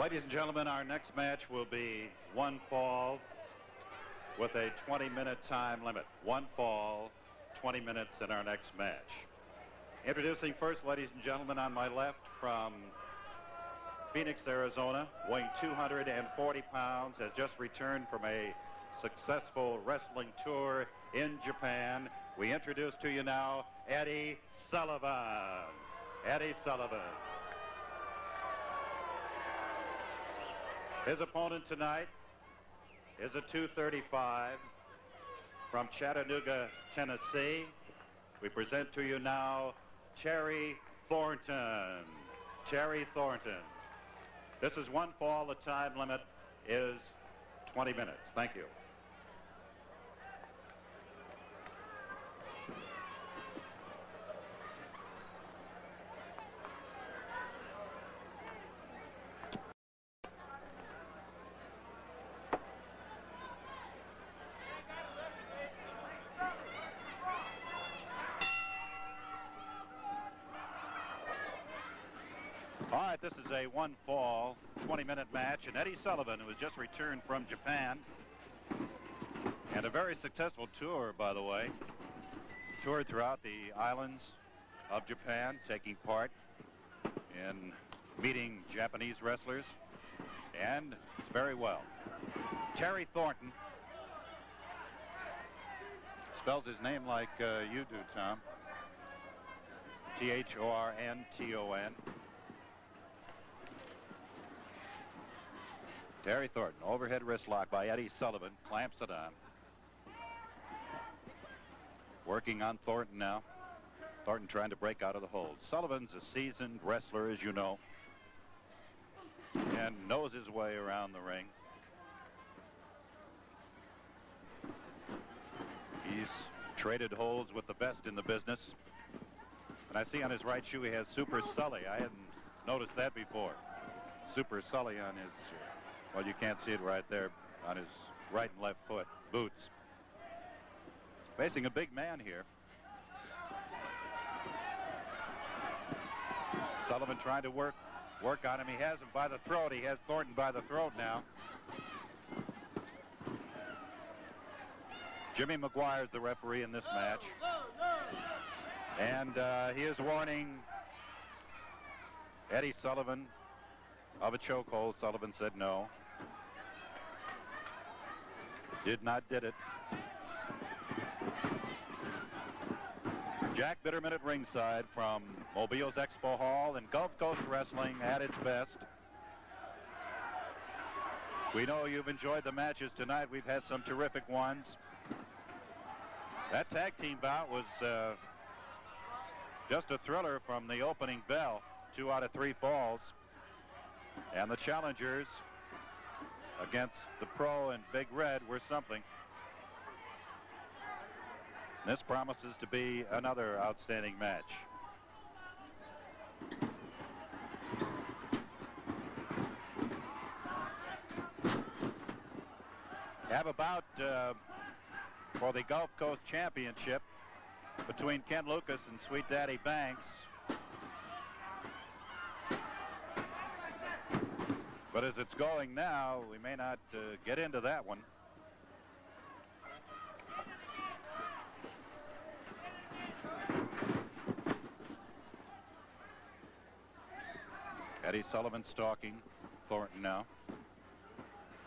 Ladies and gentlemen, our next match will be one fall with a 20-minute time limit. One fall, 20 minutes in our next match. Introducing first, ladies and gentlemen, on my left from Phoenix, Arizona, weighing 240 pounds, has just returned from a successful wrestling tour in Japan. We introduce to you now Eddie Sullivan. Eddie Sullivan. His opponent tonight is a 235 from Chattanooga, Tennessee. We present to you now Terry Thornton. Terry Thornton. This is one fall. The time limit is 20 minutes. Thank you. All right, this is a one fall, 20-minute match, and Eddie Sullivan, who has just returned from Japan, and a very successful tour, by the way, toured throughout the islands of Japan, taking part in meeting Japanese wrestlers, and it's very well. Terry Thornton spells his name like you do, Tom. Thornton. Terry Thornton, overhead wrist lock by Eddie Sullivan, clamps it on. Working on Thornton now. Thornton trying to break out of the hold. Sullivan's a seasoned wrestler, as you know, and knows his way around the ring. He's traded holds with the best in the business. And I see on his right shoe he has Super Sully. I hadn't noticed that before. Super Sully on his... well, you can't see it right there on his right and left foot, boots. Facing a big man here. Sullivan trying to work on him. He has him by the throat. He has Thornton by the throat now. Jimmy McGuire's the referee in this match. And he is warning Eddie Sullivan of a chokehold. Sullivan said no. Did it. Jack Bitterman at ringside from Mobile's Expo Hall and Gulf Coast Wrestling at its best. We know you've enjoyed the matches tonight. We've had some terrific ones. That tag team bout was just a thriller from the opening bell. 2 out of 3 falls. And the challengers against the Pro and Big Red were something. This promises to be another outstanding match. Have a bout for the Gulf Coast Championship between Ken Lucas and Sweet Daddy Banks. But as it's going now, we may not get into that one. Eddie Sullivan stalking Thornton now.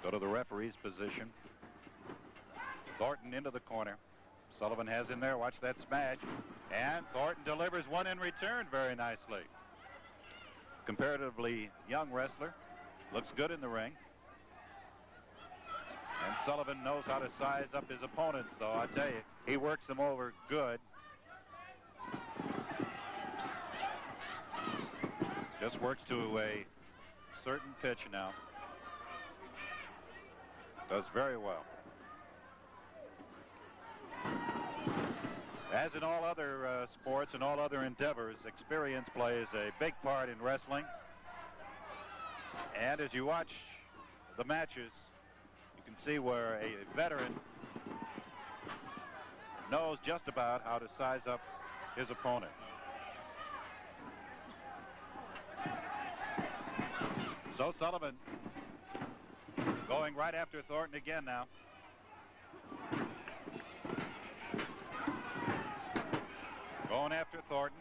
Go to the referee's position. Thornton into the corner. Sullivan has in there. Watch that smash. And Thornton delivers one in return very nicely. Comparatively young wrestler. Looks good in the ring. And Sullivan knows how to size up his opponents, though. I tell you, he works them over good. Just works to a certain pitch now. Does very well. As in all other sports and all other endeavors, experience plays a big part in wrestling. And as you watch the matches, you can see where a veteran knows just about how to size up his opponent. So Sullivan going right after Thornton again now. Going after Thornton.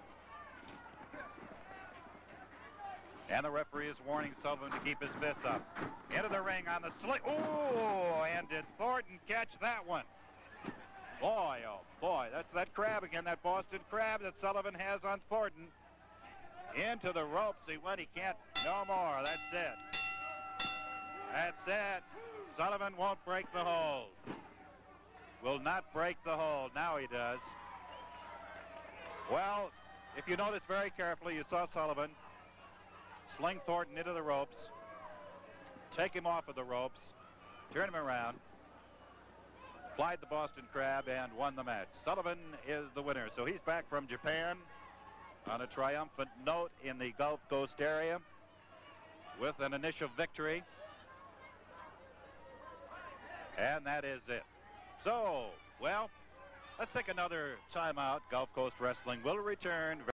And the referee is warning Sullivan to keep his fists up. Into the ring on the sling. Oh, and did Thornton catch that one? Boy, oh boy, that's that crab again, that Boston crab that Sullivan has on Thornton. Into the ropes he went. He can't no more. That's it. That's it. Sullivan won't break the hold. Will not break the hold. Now he does. Well, if you notice very carefully, you saw Sullivan sling Thornton into the ropes, take him off of the ropes, turn him around, applied the Boston Crab, and won the match. Sullivan is the winner. So he's back from Japan on a triumphant note in the Gulf Coast area with an initial victory. And that is it. So, well, let's take another timeout. Gulf Coast Wrestling will return.